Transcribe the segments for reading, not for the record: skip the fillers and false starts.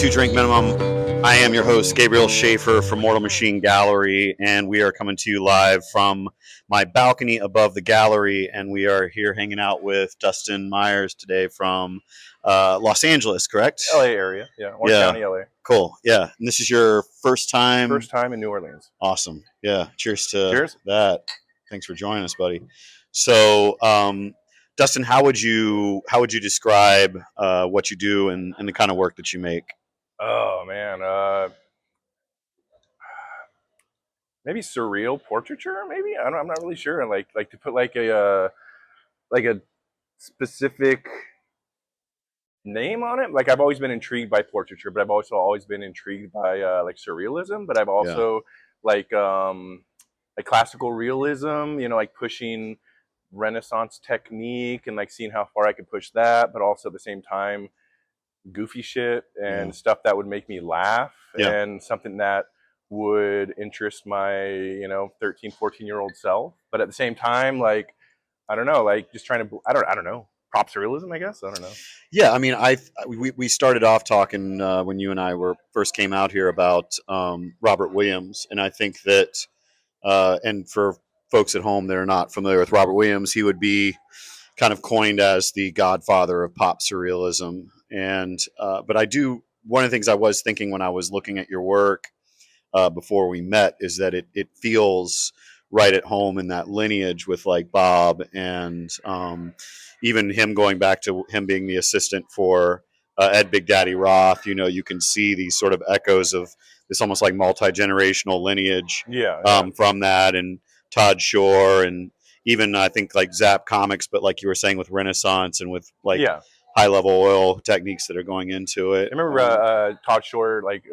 to Drink Minimum. I am your host, Gabriel Schaefer from Mortal Machine Gallery, and we are coming to you live from my balcony above the gallery, and we are here hanging out with Dustin Myers today from Los Angeles, correct? LA area, yeah. Orange County, LA. Cool, yeah. And this is your first time? First time in New Orleans. Awesome, yeah. Cheers to Cheers. that. Thanks for joining us, buddy. So, Dustin, how would you describe what you do and the kind of work that you make? Oh man, maybe surreal portraiture. Maybe I'm not really sure. Like to put like a specific name on it. Like I've always been intrigued by portraiture, but I've also always been intrigued by like surrealism. But I've also like classical realism. You know, like pushing Renaissance technique and like seeing how far I could push that, but also at the same time goofy shit and stuff that would make me laugh and something that would interest my 13 14-year-old self, but at the same time, like I don't know, like just trying to I don't know, prop surrealism, I guess. I don't know. Yeah, I mean, we started off talking when you and I first came out here about Robert Williams, and I think that and for folks at home that are not familiar with Robert Williams, he would be kind of coined as the godfather of pop surrealism. And but one of the things I was thinking when I was looking at your work before we met is that it feels right at home in that lineage with like Bob and even him going back to him being the assistant for Ed Big Daddy Roth. You know, you can see these sort of echoes of this almost like multi-generational lineage from that, and Todd Shore, and even I think like Zap Comics, but like you were saying with Renaissance and with like high level oil techniques that are going into it. I remember Todd Shore like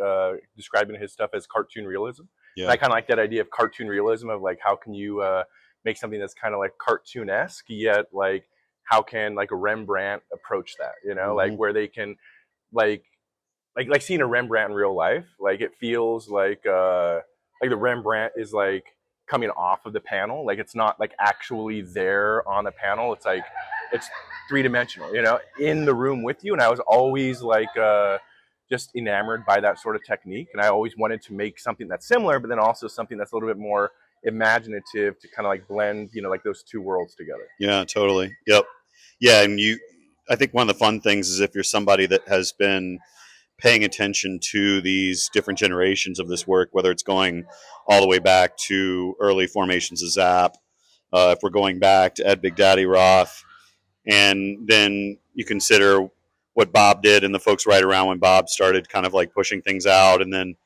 describing his stuff as cartoon realism. Yeah. And I kind of like that idea of cartoon realism, of like how can you make something that's kind of like cartoon-esque, yet like how can like a Rembrandt approach that, you know, like where they can like seeing a Rembrandt in real life, like it feels like the Rembrandt is like coming off of the panel, like it's not like actually there on the panel, it's like it's three-dimensional, you know, in the room with you. And I was always like just enamored by that sort of technique, and I always wanted to make something that's similar, but then also something that's a little bit more imaginative to kind of like blend, you know, like those two worlds together. Yeah, totally. Yep. Yeah, and I think one of the fun things is if you're somebody that has been paying attention to these different generations of this work, whether it's going all the way back to early formations of Zap, if we're going back to Ed Big Daddy Roth, and then you consider what Bob did and the folks right around when Bob started kind of like pushing things out, and then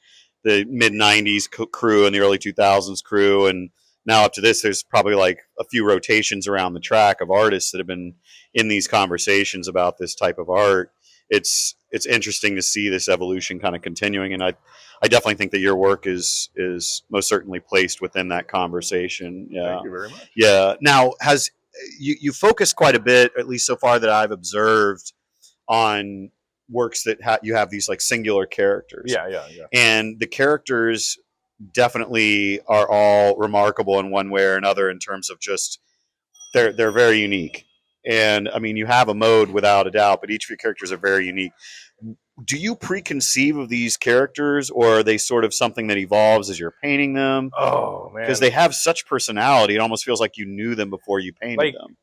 the mid 90s crew and the early 2000s crew, and now up to this, there's probably like a few rotations around the track of artists that have been in these conversations about this type of art. It's interesting to see this evolution kind of continuing, and I definitely think that your work is most certainly placed within that conversation. Yeah. Thank you very much. Yeah. Now, you focus quite a bit, at least so far that I've observed, on works that you have these like singular characters. Yeah. And the characters definitely are all remarkable in one way or another in terms of just they're very unique. And I mean, you have a mode without a doubt, but each of your characters are very unique. Do you preconceive of these characters, or are they sort of something that evolves as you're painting them? Oh man, because they have such personality, it almost feels like you knew them before you painted them.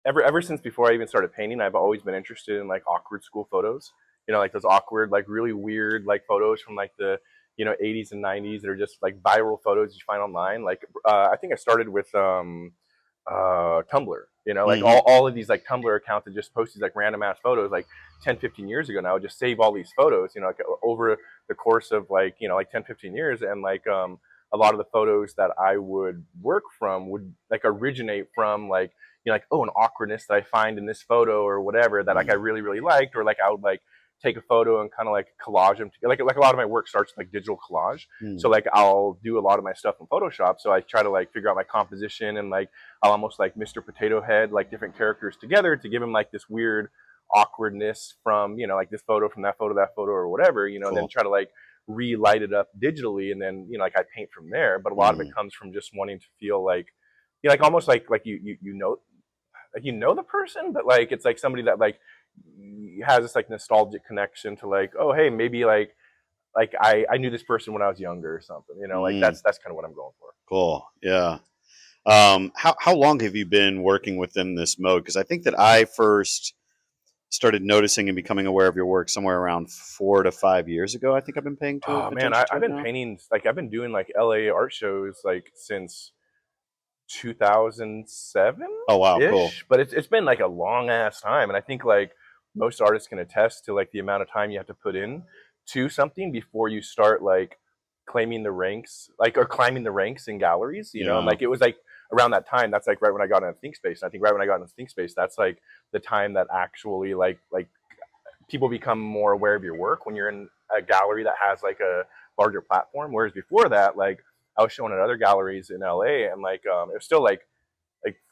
Ever since before I even started painting, I've always been interested in like awkward school photos. You know, like those awkward, like really weird, like photos from like the 80s and 90s that are just like viral photos you find online. Like I think I started with Tumblr. You know, like all of these like Tumblr accounts that just post these like random ass photos like 10, 15 years ago. Now I would just save all these photos, you know, like over the course of like, like 10, 15 years. And like a lot of the photos that I would work from would like originate from like, like, oh, an awkwardness that I find in this photo or whatever that like I really, really liked, or like I would like take a photo and kind of like collage them together. Like a lot of my work starts with like digital collage. So like I'll do a lot of my stuff in Photoshop. So I try to like figure out my composition, and like I'll almost like Mr. Potato Head like different characters together to give them like this weird awkwardness from, like this photo, from that photo, or whatever, cool. And then try to like relight it up digitally, and then, like I paint from there. But a lot of it comes from just wanting to feel like, like almost like you know the person, but like it's like somebody that like has this like nostalgic connection to like, oh hey, maybe like I knew this person when I was younger or something, you know, like Mm, that's kind of what I'm going for. cool. Yeah. How long have you been working within this mode? Because I think that I first started noticing and becoming aware of your work somewhere around 4 to 5 years ago. I think I've been paying Oh man, attention to I've it been now. painting, like I've been doing like LA art shows like since 2007 Oh wow, cool. ish, but it's been like a long ass time, and I think like most artists can attest to like the amount of time you have to put in to something before you start like claiming the ranks, like or climbing the ranks in galleries, you know. And Yeah, like it was like around that time, that's like right when I got into ThinkSpace. And I think right when I got into ThinkSpace, that's like the time that actually like people become more aware of your work when you're in a gallery that has like a larger platform. Whereas before that, like I was showing at other galleries in LA, and like it was still like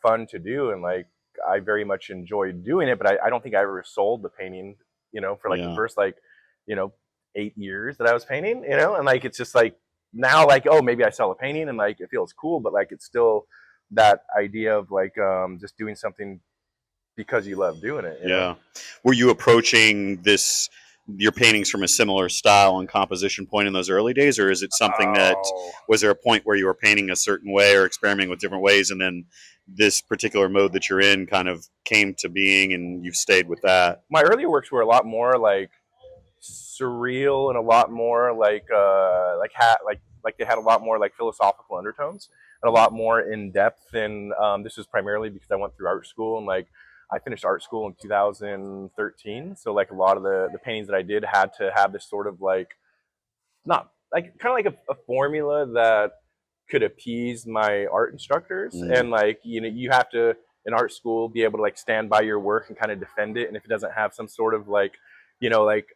fun to do, and like I very much enjoyed doing it. But I don't think I ever sold the painting, you know, for like the yeah, first like, you know, 8 years that I was painting, you know. And like it's just like now like, oh, maybe I sell a painting and like it feels cool, but like it's still that idea of like just doing something because you love doing it, you know. yeah. Were you approaching your paintings from a similar style and composition point in those early days, or is it something that Oh, was there a point where you were painting a certain way or experimenting with different ways, and then this particular mode that you're in kind of came to being, and you've stayed with that? my earlier works were a lot more like surreal and a lot more like they had a lot more like philosophical undertones and a lot more in depth. And this was primarily because I went through art school, and like I finished art school in 2013. So like a lot of the paintings that I did had to have this sort of like not like kind of like a formula that could appease my art instructors. Mm, And like, you know, you have to in art school be able to like stand by your work and kind of defend it. And if it doesn't have some sort of like, you know, like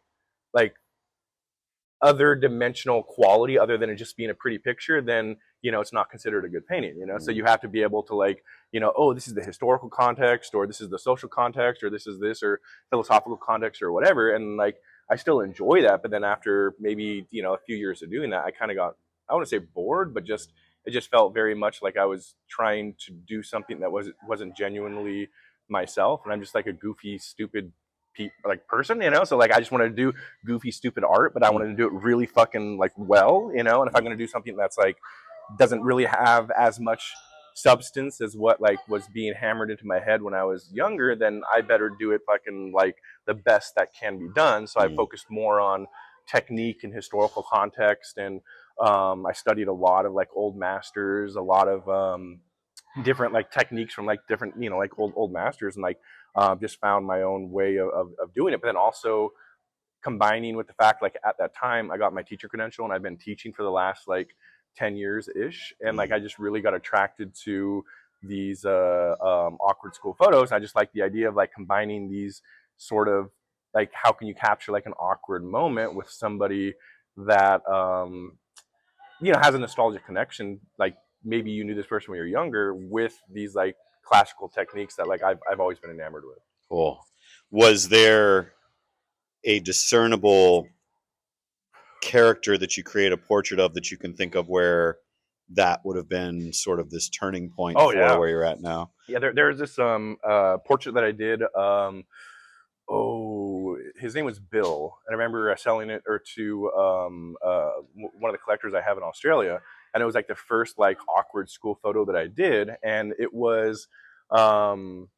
other dimensional quality other than it just being a pretty picture, then you know it's not considered a good painting, you know. So mm, you have to be able to like, you know, oh, this is the historical context, or this is the social context, or this is this or philosophical context or whatever. And like I still enjoy that, but then after maybe, you know, a few years of doing that, I kind of got, I want to say bored, but just it just felt very much like I was trying to do something that wasn't genuinely myself, and I'm just like a goofy stupid like person, you know. So like I just wanted to do goofy stupid art, but I mm, wanted to do it really fucking like well, you know. And if I'm going to do something that's like doesn't really have as much substance as what like was being hammered into my head when I was younger, then I better do it fucking like the best that can be done. So I mm, focused more on technique and historical context. And I studied a lot of like old masters, a lot of different like techniques from like different, you know, like old masters. And like just found my own way of doing it. But then also combining with the fact like at that time I got my teacher credential and I've been teaching for the last like 10 years ish. And like mm. I just really got attracted to these awkward school photos. I just like the idea of like combining these sort of like how can you capture like an awkward moment with somebody that you know has a nostalgic connection, like maybe you knew this person when you were younger, with these like classical techniques that like I've always been enamored with. Cool. Was there a discernible character that you create a portrait of that you can think of where that would have been sort of this turning point Oh for yeah, where you're at now? yeah. There's this portrait that I did. Oh, his name was Bill, and I remember selling it or to one of the collectors I have in Australia, and it was like the first like awkward school photo that I did, and it was um,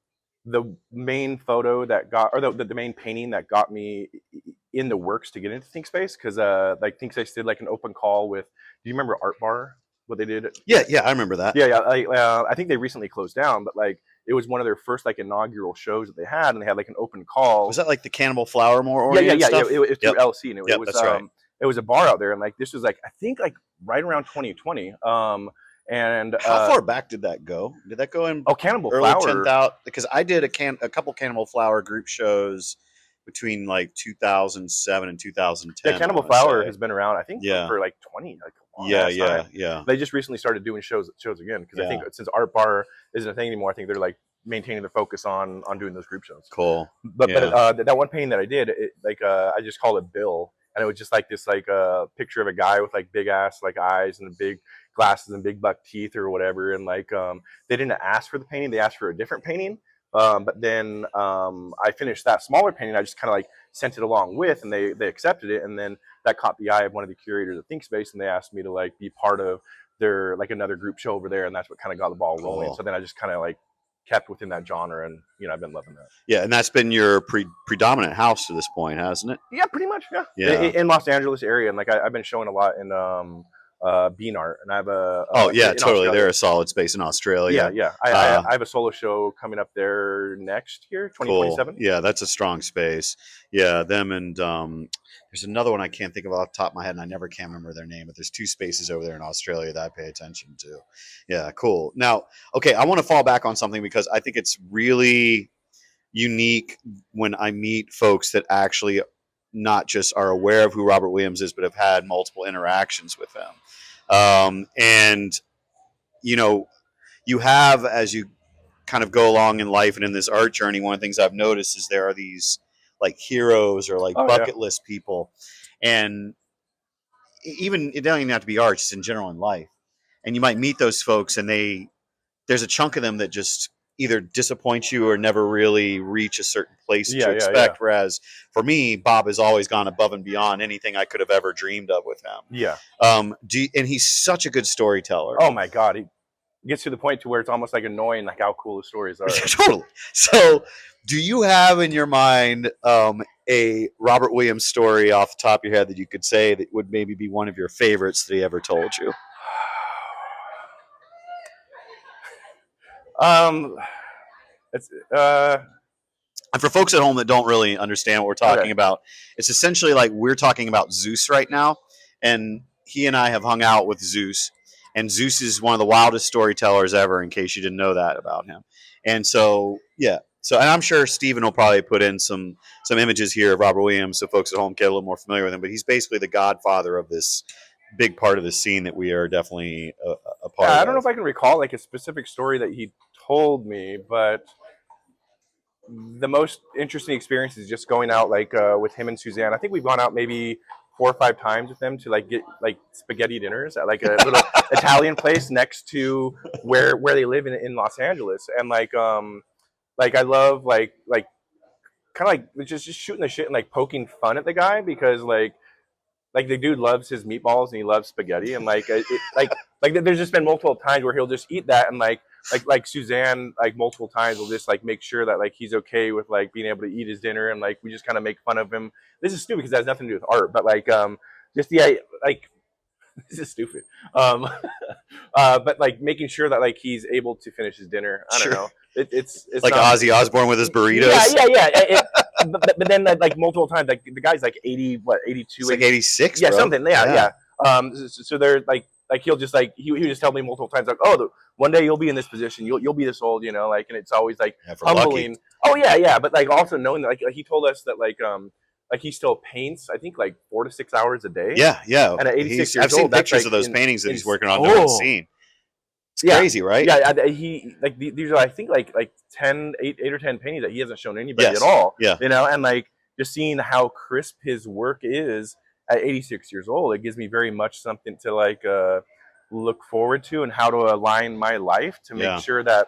the main photo that got, or the main painting that got me in the works to get into ThinkSpace, because like ThinkSpace did like an open call with. Do you remember Art Bar? What they did? Yeah, yeah, I remember that. Yeah, yeah. I think they recently closed down, but like it was one of their first like inaugural shows that they had, and they had like an open Was call. that like the Cannibal Flower more Yeah, yeah, oriented yeah. stuff? It was through Yep, LC, and yep, that's right. it was a bar out there, and like this was like I think like right around 2020. And How far back did that go? Did that go in oh, Cannibal early Flower. 10,000? Because I did a couple Cannibal Flower group shows between like 2007 and Yeah, 2010, I Cannibal want to Flower say. has been around, I think, Yeah, for like 20, like a long yeah, ass yeah, time. yeah, They just recently started doing shows again, because I think yeah. since Art Bar isn't a thing anymore, I think they're like maintaining the focus on doing those group shows. Cool. But Yeah. that one painting that I did, like I just called it Bill, and it was just like this like picture of a guy with like big ass like eyes and big glasses and big buck teeth or whatever. And like they didn't ask for the painting; they asked for a different painting. But then I finished that smaller painting. I just kind of like sent it along with, and they accepted it. And then that caught the eye of one of the curators at ThinkSpace, and they asked me to like be part of their like another group show over there, and that's what kind of got the ball rolling. Cool. So then I just kind of like kept within that genre, and I've been loving that. Yeah, and that's been your predominant house to this point, hasn't it? Yeah, pretty much. Yeah, Yeah. In Los Angeles area, and like I've been showing a lot in Bean Art, and I have a Oh yeah, totally. Australia. They're a solid space in Australia. Yeah. I have a solo show coming up there next year, 2027. Cool. Yeah, that's a strong space. Yeah, them and there's another one I can't think of off the top of my head, and I never can remember their name. But there's two spaces over there in Australia that I pay attention to. Yeah, cool. Now, okay, I want to fall back on something because I think it's really unique when I meet folks that actually not just are aware of who Robert Williams is, but have had multiple interactions with him. And you have, as you kind of go along in life and in this art journey, one of the things I've noticed is there are these like heroes or like bucket list people, and even it doesn't even have to be art, just in general in life. And you might meet those folks, and there's a chunk of them that just either disappoint you or never really reach a certain place that you expect. Whereas for me, Bob has always gone above and beyond anything I could have ever dreamed of with him. Yeah. And he's such a good storyteller. Oh my God. He gets to the point to where it's almost like annoying, like how cool his stories are. Totally. So do you have in your mind a Robert Williams story off the top of your head that you could say that would maybe be one of your favorites that he ever told you? It's and for folks at home that don't really understand what we're talking about, it's essentially like we're talking about Zeus right now, and he and I have hung out with Zeus, and Zeus is one of the wildest storytellers ever, in case you didn't know that about him. And so, yeah. So, and I'm sure Steven will probably put in some images here of Robert Williams so folks at home get a little more familiar with him, but he's basically the godfather of this big part of the scene that we are definitely a part of. I don't know if I can recall like a specific story that he told me, but the most interesting experience is just going out like with him and Suzanne. I think we've gone out maybe 4 or 5 times with them to like get like spaghetti dinners at like a little Italian place next to where they live in Los Angeles. And like I love like kind of like just shooting the shit and like poking fun at the guy, because like the dude loves his meatballs and he loves spaghetti, and like there's just been multiple times where he'll just eat that, and like Suzanne like multiple times will just like make sure that like he's okay with like being able to eat his dinner, and like we just kind of make fun of him. This is stupid because it has nothing to do with art, but like just like this is stupid. But like making sure that like he's able to finish his dinner. I don't know. It's like not, Ozzy Osbourne with his burritos. Yeah. But then like multiple times, like the guy's like 82, it's like 86, yeah, bro. something, yeah. So they're like he'll just like he would just tell me multiple times like, oh, one day you'll be in this position, you'll be this old, like, and it's always like humbling. Lucky. Oh yeah, but like also knowing that like he told us that like he still paints, I think like 4 to 6 hours a day. Yeah. And at 86 years old, I've seen pictures like of those paintings that he's working on doing the scene. It's crazy, right? Yeah, he like these are I think like 8 or 10 paintings that he hasn't shown anybody at all. Yeah, and like just seeing how crisp his work is at 86 years old, it gives me very much something to like look forward to, and how to align my life to make sure that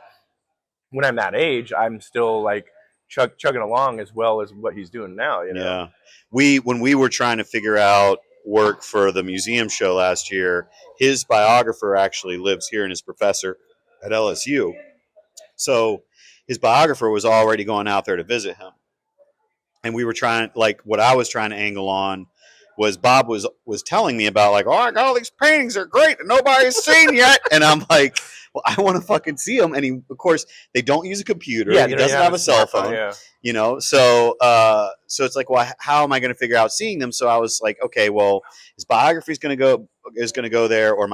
when I'm that age, I'm still like chugging along as well as what he's doing now. Yeah, when we were trying to figure out work for the museum show last year, his biographer actually lives here and is professor at LSU. So his biographer was already going out there to visit him. And we were trying, like, what I was trying to angle on was Bob was telling me about, like, oh, I got all these paintings, they're great, and nobody's seen yet. And I'm like, well, I want to fucking see them. And he, of course, they don't use a computer. He doesn't have a cell phone. So it's like, well, how am I going to figure out seeing them? So I was like, okay, well, his biography is going to go there, or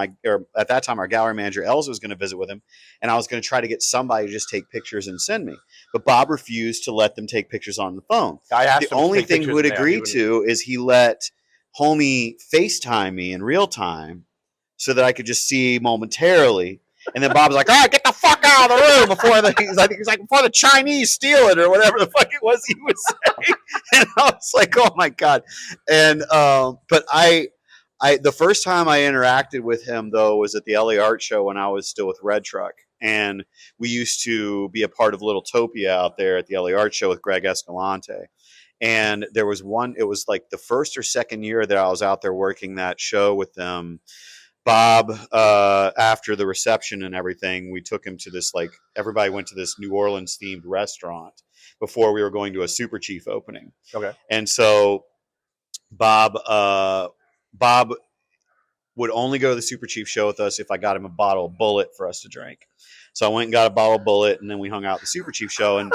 at that time our gallery manager Elza was going to visit with him, and I was going to try to get somebody to just take pictures and send me. But Bob refused to let them take pictures on the phone. The only thing he would agree to is he let homie FaceTime me in real time so that I could just see momentarily. And then Bob's like, all right, get the fuck out of the room before the Chinese steal it, or whatever the fuck it was he was saying. And I was like, oh my God. And but I the first time I interacted with him though was at the LA Art Show when I was still with Red Truck. and we used to be a part of Littletopia out there at the LA Art Show with Greg Escalante. And there was one, it was like the first or second year that I was out there working that show with them. Bob, after the reception and everything, we took him to this, like, everybody went to this New Orleans themed restaurant before we were going to a Super Chief opening. Okay. And so Bob would only go to the Super Chief show with us if I got him a bottle of Bullet for us to drink. So I went and got a bottle of Bullet, and then we hung out at the Super Chief show. And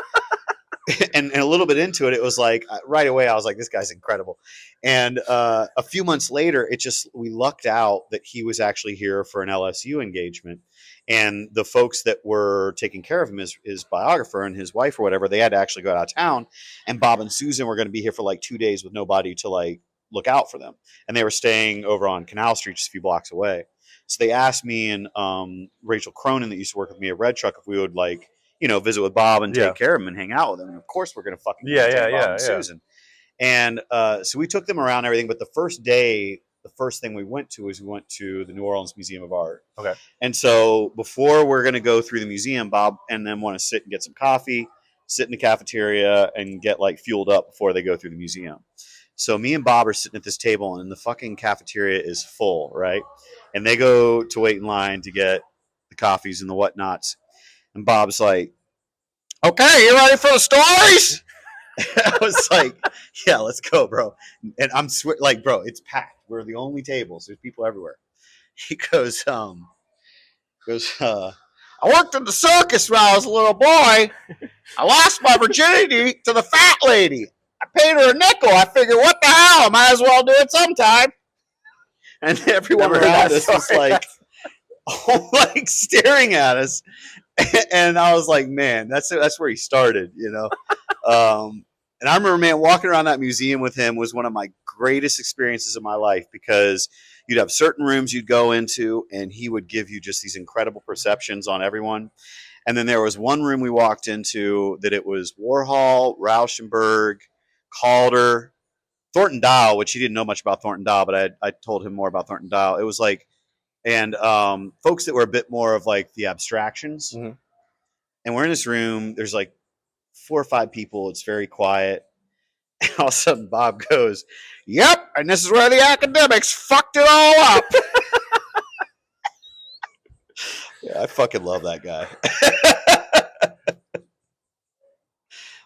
and a little bit into it, it was like right away I was like, this guy's incredible. And a few months later, we lucked out that he was actually here for an LSU engagement. And the folks that were taking care of him, his biographer and his wife or whatever, they had to actually go out of town. And Bob and Susan were going to be here for like 2 days with nobody to like look out for them. And they were staying over on Canal Street, just a few blocks away. So they asked me and Rachel Cronin, that used to work with me at Red Truck, if we would like, visit with Bob and take care of him and hang out with him. And of course, we're going to fucking Bob and Susan. And so we took them around and everything. But the first day, the first thing we went to the New Orleans Museum of Art. Okay. And so before we're going to go through the museum, Bob and them want to sit and get some coffee, sit in the cafeteria and get like fueled up before they go through the museum. So me and Bob are sitting at this table and the fucking cafeteria is full, right? And they go to wait in line to get the coffees and the whatnots. And Bob's like, okay, you ready for the stories? I was like, yeah, let's go, bro. And I'm like, bro, it's packed. We're the only tables. There's people everywhere. He goes, I worked in the circus when I was a little boy. I lost my virginity to the fat lady. I paid her a nickel. I figured, what the hell? I might as well do it sometime. And everyone around us was like, like staring at us. And I was like, man, that's where he started, And I remember, man, walking around that museum with him was one of my greatest experiences of my life, because you'd have certain rooms you'd go into and he would give you just these incredible perceptions on everyone. And then there was one room we walked into that it was Warhol, Rauschenberg, Calder, Thornton Dial, which he didn't know much about Thornton Dial, but I told him more about Thornton Dial. It was like, and folks that were a bit more of like the abstractions. Mm-hmm. And we're in this room. There's like 4 or 5 people. It's very quiet. And all of a sudden, Bob goes, "Yep, and this is where the academics fucked it all up." Yeah, I fucking love that guy.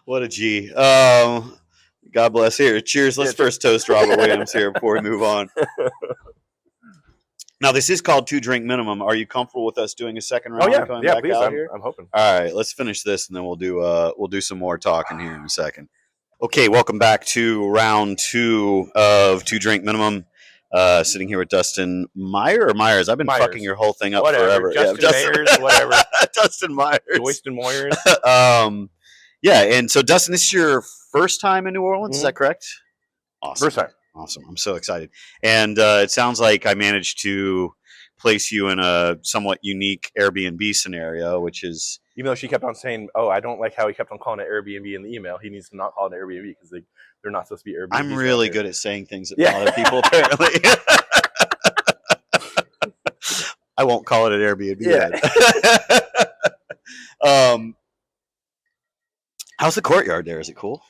What a G. God bless. Here, cheers. Let's first toast Robert Williams here before we move on. Now, this is called 2 Drink Minimum. Are you comfortable with us doing a second round? Oh yeah, please. I'm hoping. All right, let's finish this and then we'll do some more talking here in a second. Okay, welcome back to round 2 of 2 Drink Minimum. Sitting here with Dustin Myers. I've been fucking your whole thing up forever. Justin Myers, whatever. Dustin Myers. Dustin Myers. Yeah, and so Dustin, this is your first time in New Orleans, is that correct? Awesome. First time. Awesome. I'm so excited. And it sounds like I managed to place you in a somewhat unique Airbnb scenario, which is... Even though she kept on saying, oh, I don't like how he kept on calling it Airbnb in the email. He needs to not call it Airbnb because they're not supposed to be Airbnb. I'm really good at saying things that bother people, apparently. I won't call it an Airbnb. Yeah. How's the courtyard there? Is it cool?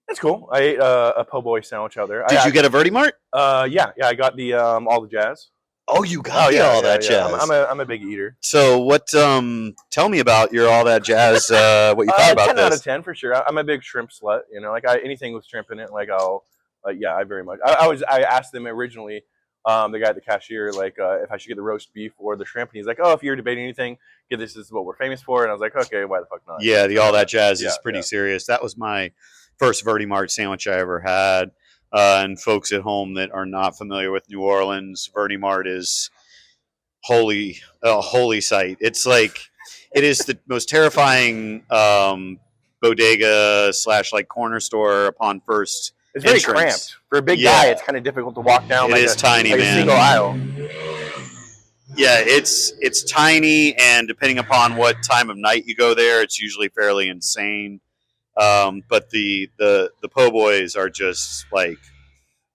It's cool. I ate a po' boy sandwich out there. Did you get a Verdi Mart? Yeah. I got the all the jazz. Oh, you got all that jazz. I'm a big eater. So what? Tell me about your all that jazz. What you thought about 10 this? 10 out of 10 for sure. I'm a big shrimp slut. Like anything with shrimp in it. Like I very much. I asked them originally, the guy at the cashier, like if I should get the roast beef or the shrimp, and he's like, oh, if you're debating anything, this is what we're famous for. And I was like, okay, why the fuck not? Yeah, the all that jazz is pretty serious. That was my first Verdi Mart sandwich I ever had. And folks at home that are not familiar with New Orleans, Verdi Mart is holy sight. It's like, it is the most terrifying bodega / like corner store upon first. It's very cramped for a big guy. It's kind of difficult to walk down. It is tiny, like man. A single aisle. Yeah, it's tiny, and depending upon what time of night you go there, it's usually fairly insane. But the po' boys are just like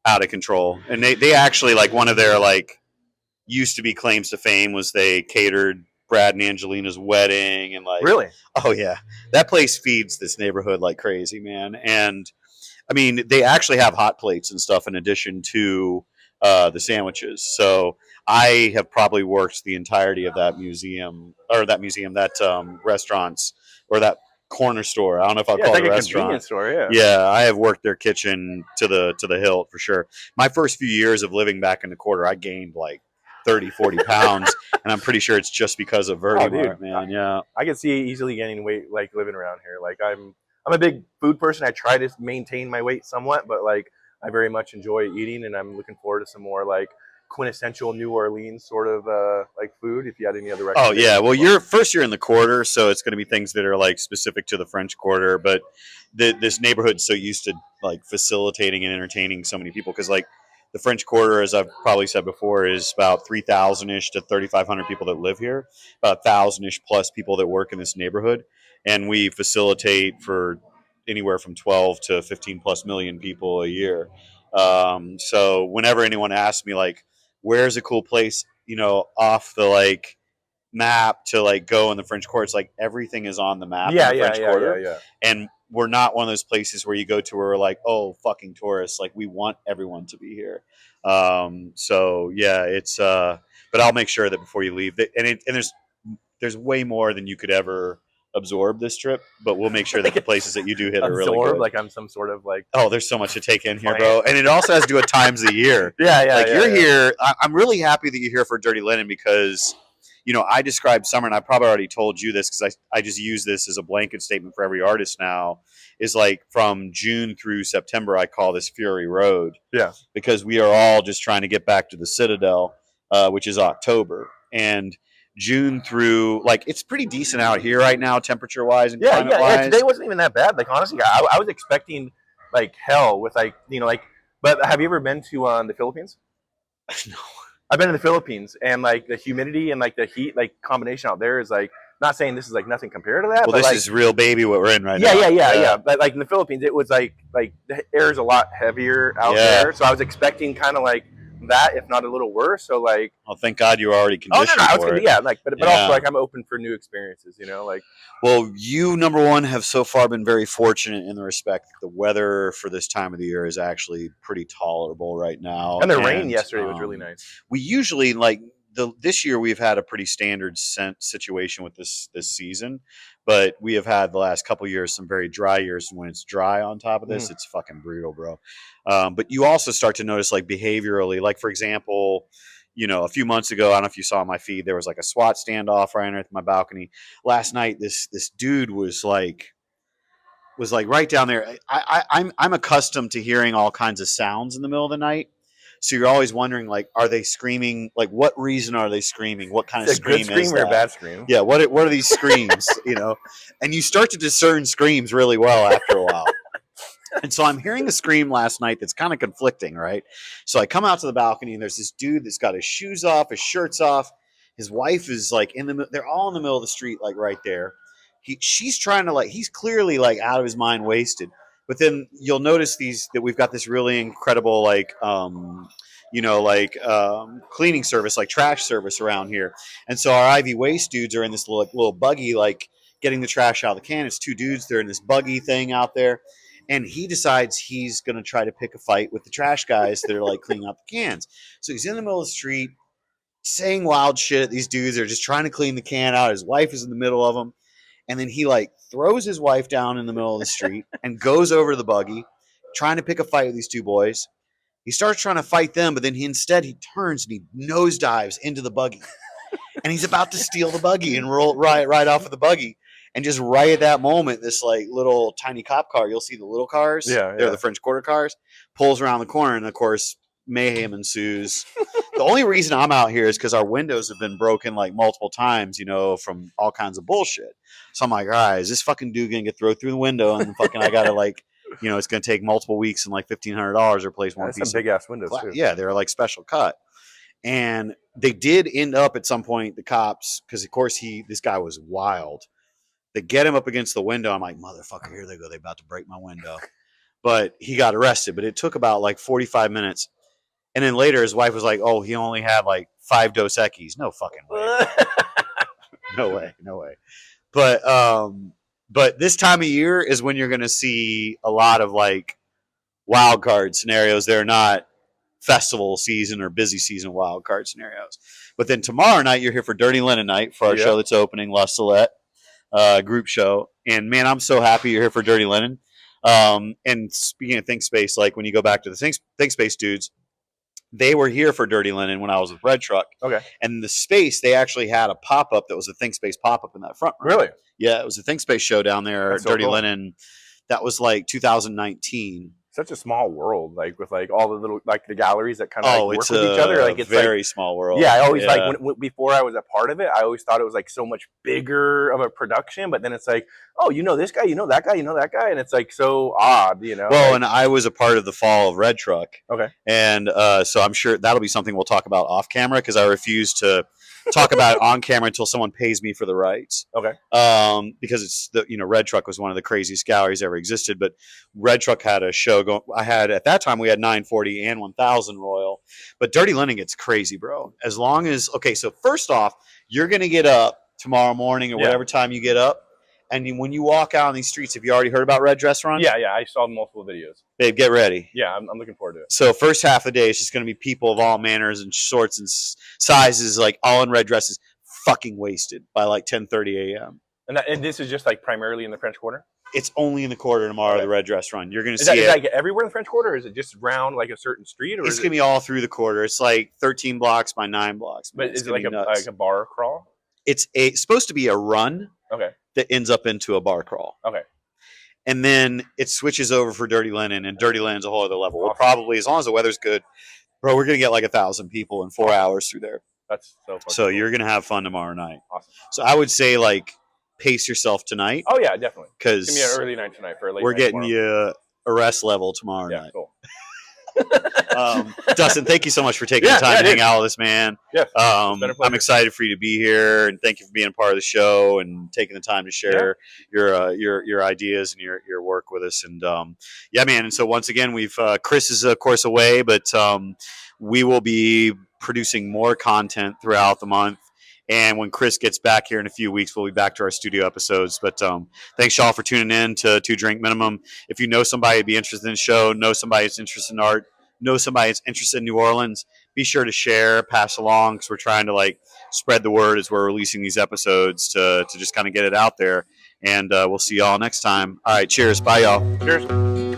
out of control, and they actually, like, one of their like used to be claims to fame was they catered Brad and Angelina's wedding, and like, Really? oh yeah, that place feeds this neighborhood like crazy, man. And I mean, they actually have hot plates and stuff in addition to the sandwiches. So I have probably worked the entirety of that restaurants, or that corner store. I don't know if I'll Yeah, it's call it like a a restaurant. convenience store. Yeah. Yeah, I have worked their kitchen to the hilt for sure. My first few years of living back in the quarter, I gained like 30, 40 pounds, and I'm pretty sure it's just because of Oh, Vertimart, dude, man. Yeah. I can see easily gaining weight like living around here. Like I'm a big food person. I try to maintain my weight somewhat, but like I very much enjoy eating, and I'm looking forward to some more like quintessential New Orleans sort of like food. If you had any other Oh yeah, recommendations, well, as well. you're in the quarter, so it's going to be things that are like specific to the French Quarter. But this neighborhood's so used to like facilitating and entertaining so many people, because like the French Quarter, as I've probably said before, is about 3,000 ish to 3,500 people that live here, about 1,000 ish plus people that work in this neighborhood, and we facilitate for anywhere from 12 to 15 plus million people a year. So whenever anyone asks me like, where's a cool place, off the like map to like go in the French Quarter. It's like everything is on the map in Yeah, the yeah, French yeah, yeah, Quarter, yeah. and we're not one of those places where you go to where we're like, oh, fucking tourists. Like we want everyone to be here. So yeah, it's. But I'll make sure that before you leave, and there's way more than you could ever absorb this trip. But we'll make sure that the places that you do hit are really Absorb good. like I'm some sort of like Oh, there's so much to take in here, plant. bro. And it also has to do with times of the year. Yeah, yeah, Like yeah, you're yeah. here. I'm really happy that you're here for Dirty Linen, because, I described summer, and I probably already told you this because I just use this as a blanket statement for every artist now, is like from June through September, I call this Fury Road, Yeah. because we are all just trying to get back to the Citadel, which is October. And June through, like, it's pretty decent out here right now, temperature wise and Yeah, climate yeah, yeah. wise. Today wasn't even that bad. Like honestly, I was expecting like hell with like like. But have you ever been to the Philippines? No. I've been in the Philippines, and like the humidity and like the heat like combination out there is like, not saying this is like nothing compared to that, Well, but this like is real baby what we're in right yeah, now. yeah. But like in the Philippines, it was like the air is a lot heavier out Yeah. there, so I was expecting kind of like that, if not a little worse. So like, Well, thank God you were already oh no, conditioned no, I was for gonna, it. yeah, like, but Yeah. also like I'm open for new experiences, like. Well, you, number one, have so far been very fortunate in the respect that the weather for this time of the year is actually pretty tolerable right now. And the rain yesterday was really nice. We usually like this year we've had a pretty standard situation with this season, but we have had the last couple years some very dry years. And when it's dry on top of this, it's fucking brutal, bro. But you also start to notice like behaviorally, like for example, a few months ago, I don't know if you saw my feed, there was like a SWAT standoff right underneath my balcony. Last night, this dude was like right down there. I'm accustomed to hearing all kinds of sounds in the middle of the night. So you're always wondering, like, are they screaming? Like, what reason are they screaming? What kind of scream good scream is or that? a bad scream? Yeah, what are these screams? And you start to discern screams really well after a while. And so I'm hearing a scream last night that's kind of conflicting, right? So I come out to the balcony, and there's this dude that's got his shoes off, his shirt's off. His wife is like they're all in the middle of the street, like right there. She's trying to he's clearly like out of his mind, wasted. But then you'll notice that we've got this really incredible cleaning service, like trash service around here. And so our Ivy Waste dudes are in this little buggy, like getting the trash out of the can. It's two dudes. They're in this buggy thing out there. And he decides he's going to try to pick a fight with the trash guys that are like cleaning up the cans. So he's in the middle of the street saying wild shit. These dudes are just trying to clean the can out. His wife is in the middle of them. And then he like throws his wife down in the middle of the street and goes over to the buggy, trying to pick a fight with these two boys. He starts trying to fight them, but then he turns and he nosedives into the buggy. And he's about to steal the buggy and roll right off of the buggy. And just right at that moment, this like little tiny cop car, you'll see the little cars. They're the French Quarter cars, pulls around the corner, and of course, mayhem ensues. The only reason I'm out here is because our windows have been broken like multiple times, from all kinds of bullshit. So I'm like, all right, is this fucking dude gonna get thrown through the window? And fucking I gotta it's gonna take multiple weeks and like $1,500 to replace one piece. Some big ass windows too. Yeah, they're like special cut. And they did end up at some point, the cops, because of course this guy was wild. They get him up against the window. I'm like, motherfucker, here they go. They're about to break my window. But he got arrested. But it took about like 45 minutes. And then later his wife was like, oh, he only had like 5 Dos Equis. No fucking way. No way, no way. But this time of year is when you're going to see a lot of like wild card scenarios. They're not festival season or busy season wild card scenarios. But then tomorrow night you're here for Dirty Linen Night for our show that's opening, La Salette group show. And man, I'm so happy you're here for Dirty Linen. And speaking of Think Space, like when you go back to the Think Space dudes, they were here for Dirty Linen when I was with Red Truck. Okay. And the space, they actually had a pop up that was a Think Space pop up in that front room. Really? Yeah, it was a Think Space show down there, That's so Dirty cool. Linen. That was like 2019. Such a small world, like with like all the little like the galleries that kind of like work it's with each other. Like it's very small world. Yeah, I always like when before I was a part of it, I always thought it was like so much bigger of a production. But then it's like, oh, you know this guy, you know that guy, you know that guy, and it's like so odd, you know. Well, like, and I was a part of the fall of Red Truck. Okay. And so I'm sure that'll be something we'll talk about off camera because I refuse to talk about it on camera until someone pays me for the rights. Okay. Because it's Red Truck was one of the craziest galleries ever existed. But Red Truck had a show going. At that time we had 940 and 1000 Royal. But Dirty Linen gets crazy, bro. As long as so first off, you're gonna get up tomorrow morning or whatever time you get up. And when you walk out on these streets, have you already heard about Red Dress Run? Yeah, I saw multiple videos. Babe, get ready. Yeah, I'm looking forward to it. So first half of the day is just going to be people of all manners and sorts and sizes, like all in red dresses, fucking wasted by like 10:30 a.m. And this is just like primarily in the French Quarter? It's only in the Quarter tomorrow, the Red Dress Run. You're going to see it. Is that everywhere in the French Quarter, or is it just around like a certain street? Or it's going to be all through the Quarter. It's like 13 blocks by 9 blocks. But is it like a bar crawl? It's supposed to be a run. Okay. That ends up into a bar crawl. Okay. And then it switches over for Dirty Linen, and Dirty Linen's a whole other level. We'll probably, as long as the weather's good, bro, we're going to get like 1,000 people in 4 hours through there. That's so fun. So you're going to have fun tomorrow night. Awesome. So I would say like pace yourself tonight. Oh, yeah, definitely. Because give me an early night tonight for a late we're night getting tomorrow. you arrest level tomorrow night. Cool. Dustin, thank you so much for taking the time to hang out with us, man. Yeah, I'm excited for you to be here, and thank you for being a part of the show and taking the time to share your ideas and your work with us. And man. And so once again, we've Chris is of course away, but we will be producing more content throughout the month. And when Chris gets back here in a few weeks, we'll be back to our studio episodes. But thanks, y'all, for tuning in to Two Drink Minimum. If you know somebody who'd be interested in the show, know somebody that's interested in art, know somebody that's interested in New Orleans, be sure to share, pass along, because we're trying to like spread the word as we're releasing these episodes to just kind of get it out there. And we'll see y'all next time. All right, cheers. Bye, y'all. Cheers.